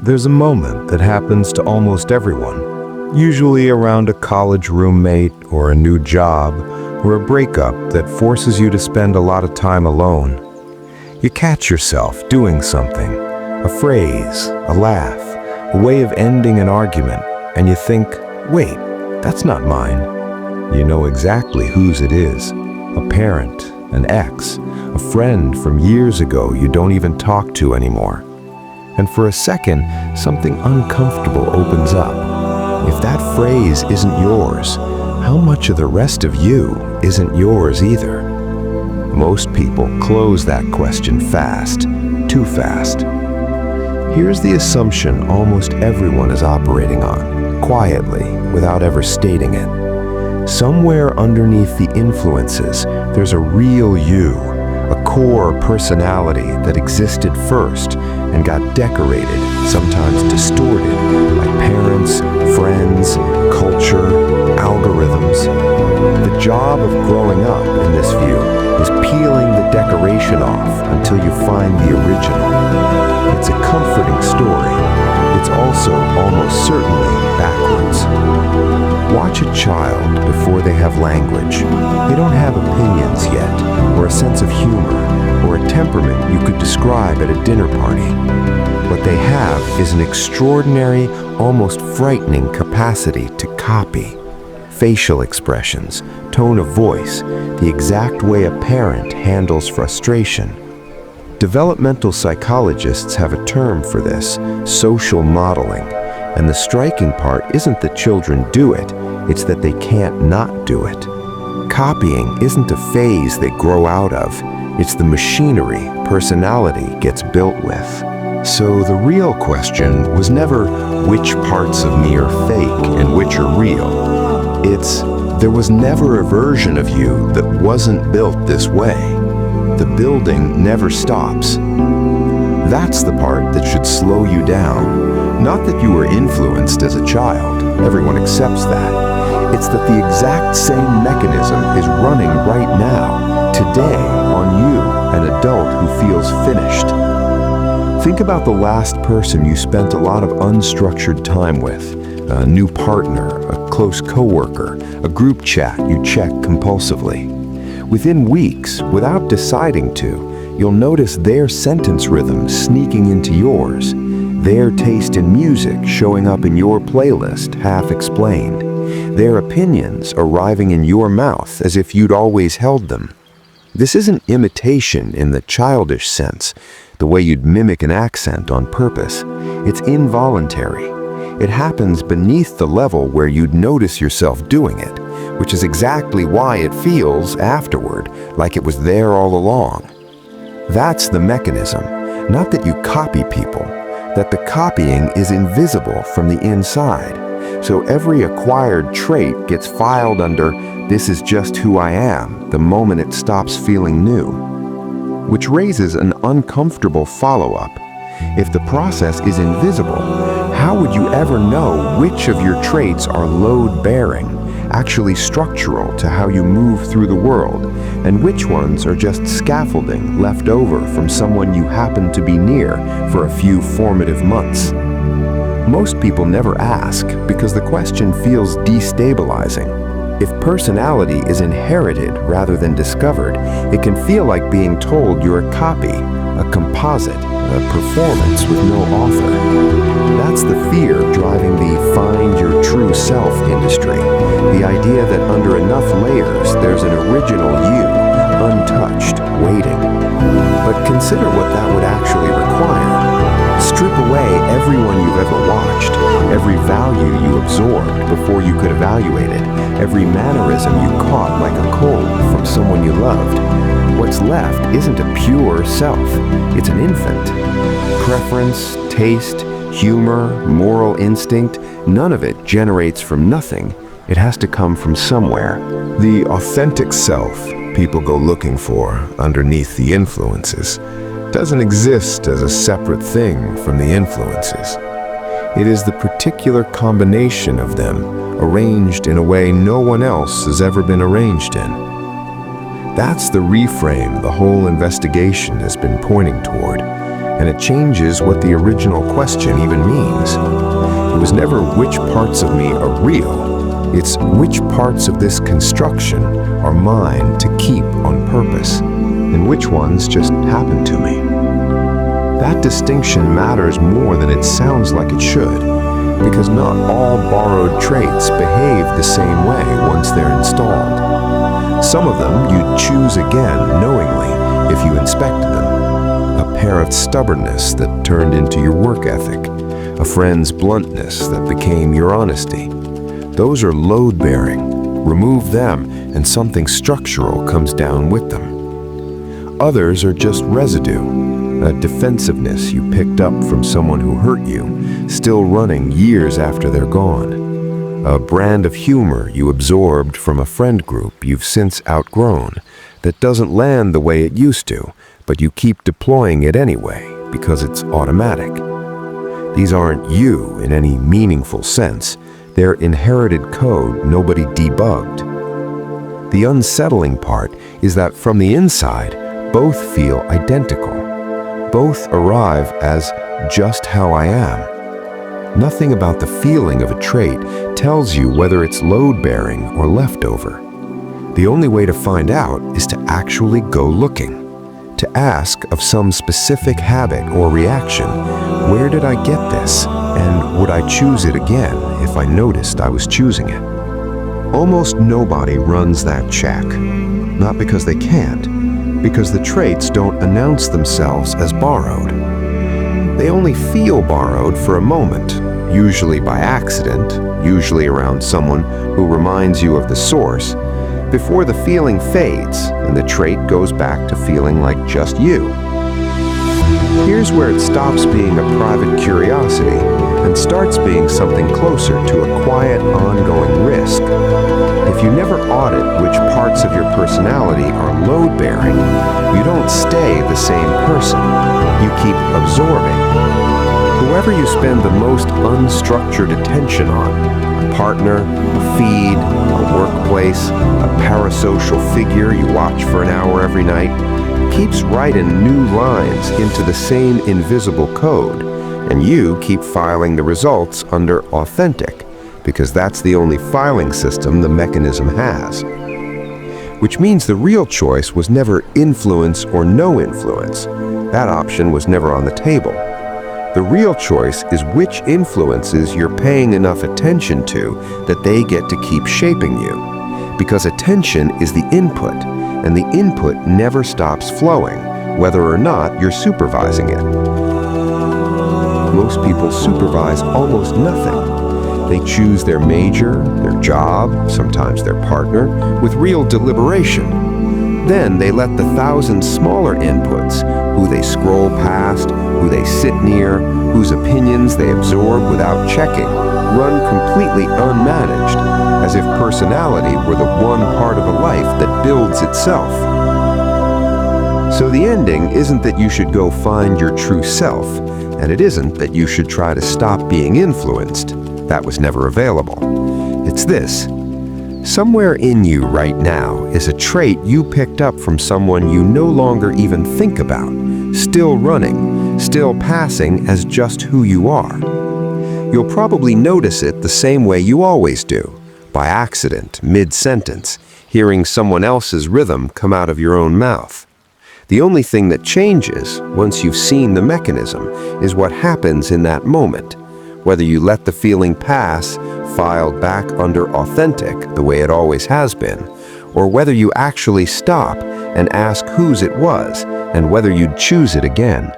There's a moment that happens to almost everyone, usually around a college roommate or a new job or a breakup that forces you to spend a lot of time alone. You catch yourself doing something, a phrase, a laugh, a way of ending an argument, and you think, wait, that's not mine. You know exactly whose it is. A parent, an ex, a friend from years ago you don't even talk to anymore. And for a second, something uncomfortable opens up. If that phrase isn't yours, how much of the rest of you isn't yours either? Most people close that question fast, too fast. Here's the assumption almost everyone is operating on, quietly, without ever stating it. Somewhere underneath the influences, there's a real you, a core personality that existed first and got decorated, sometimes distorted, by parents, friends, culture, algorithms. The job of growing up in this view is peeling the decoration off until you find the original. It's a comforting story. It's also almost certainly backwards. Watch a child before they have language. They don't have opinions yet, or a sense of humor, or a temperament you could describe at a dinner party. What they have is an extraordinary, almost frightening capacity to copy. Facial expressions, tone of voice, the exact way a parent handles frustration. Developmental psychologists have a term for this, social modeling. And the striking part isn't that children do it, it's that they can't not do it. Copying isn't a phase they grow out of, it's the machinery personality gets built with. So the real question was never which parts of me are fake and which are real. It's there was never a version of you that wasn't built this way. The building never stops. That's the part that should slow you down. Not that you were influenced as a child, everyone accepts that. It's that the exact same mechanism is running right now, today, on you, an adult who feels finished. Think about the last person you spent a lot of unstructured time with, a new partner, a close coworker, a group chat you check compulsively. Within weeks, without deciding to, you'll notice their sentence rhythm sneaking into yours, their taste in music showing up in your playlist half explained, their opinions arriving in your mouth as if you'd always held them. This isn't imitation in the childish sense, the way you'd mimic an accent on purpose. It's involuntary. It happens beneath the level where you'd notice yourself doing it, which is exactly why it feels, afterward, like it was there all along. That's the mechanism, not that you copy people, that the copying is invisible from the inside. So every acquired trait gets filed under, this is just who I am, the moment it stops feeling new. Which raises an uncomfortable follow-up. If the process is invisible, how would you ever know which of your traits are load-bearing, actually structural to how you move through the world, and which ones are just scaffolding left over from someone you happen to be near for a few formative months? Most people never ask because the question feels destabilizing. If personality is inherited rather than discovered, it can feel like being told you're a copy, a composite, a performance with no author. That's the fear driving the find your true self industry, the idea that under enough layers there's an original you, untouched, waiting. But consider what that would actually require. Strip away everyone you've ever watched, every value you absorbed before you could evaluate it, every mannerism you caught like a cold from someone you loved. What's left isn't a pure self, it's an infant. Preference, taste, humor, moral instinct, none of it generates from nothing. It has to come from somewhere. The authentic self people go looking for underneath the influences doesn't exist as a separate thing from the influences. It is the particular combination of them, arranged in a way no one else has ever been arranged in. That's the reframe the whole investigation has been pointing toward. and it changes what the original question even means. It was never which parts of me are real, it's which parts of this construction are mine to keep on purpose, and which ones just happen to me. That distinction matters more than it sounds like it should, because not all borrowed traits behave the same way once they're installed. Some of them you'd choose again knowingly if you inspected them. A pair of stubbornness that turned into your work ethic, a friend's bluntness that became your honesty. Those are load-bearing. Remove them and something structural comes down with them. Others are just residue, a defensiveness you picked up from someone who hurt you, still running years after they're gone. A brand of humor you absorbed from a friend group you've since outgrown that doesn't land the way it used to, but you keep deploying it anyway because it's automatic. These aren't you in any meaningful sense. They're inherited code nobody debugged. The unsettling part is that from the inside, both feel identical. Both arrive as just how I am. Nothing about the feeling of a trait tells you whether it's load-bearing or leftover. The only way to find out is to actually go looking. To ask of some specific habit or reaction, where did I get this, and would I choose it again if I noticed I was choosing it? Almost nobody runs that check. Not because they can't, because the traits don't announce themselves as borrowed. They only feel borrowed for a moment, usually by accident, usually around someone who reminds you of the source, before the feeling fades and the trait goes back to feeling like just you. Here's where it stops being a private curiosity and starts being something closer to a quiet, ongoing risk. If you never audit which parts of your personality are load-bearing, you don't stay the same person. You keep absorbing. Whoever you spend the most unstructured attention on, a partner, a feed, a workplace, a parasocial figure you watch for an hour every night, keeps writing new lines into the same invisible code, and you keep filing the results under authentic, because that's the only filing system the mechanism has. Which means the real choice was never influence or no influence. That option was never on the table. The real choice is which influences you're paying enough attention to that they get to keep shaping you. Because attention is the input, and the input never stops flowing, whether or not you're supervising it. Most people supervise almost nothing. They choose their major, their job, sometimes their partner, with real deliberation. Then they let the thousand smaller inputs, who they scroll past, who they sit near, whose opinions they absorb without checking, run completely unmanaged, as if personality were the one part of a life that builds itself. So the ending isn't that you should go find your true self, and it isn't that you should try to stop being influenced. That was never available. It's this. Somewhere in you right now is a trait you picked up from someone you no longer even think about, still running, still passing as just who you are. You'll probably notice it the same way you always do, by accident, mid-sentence, hearing someone else's rhythm come out of your own mouth. The only thing that changes, once you've seen the mechanism, is what happens in that moment. Whether you let the feeling pass, filed back under authentic, the way it always has been, or whether you actually stop and ask whose it was, and whether you'd choose it again.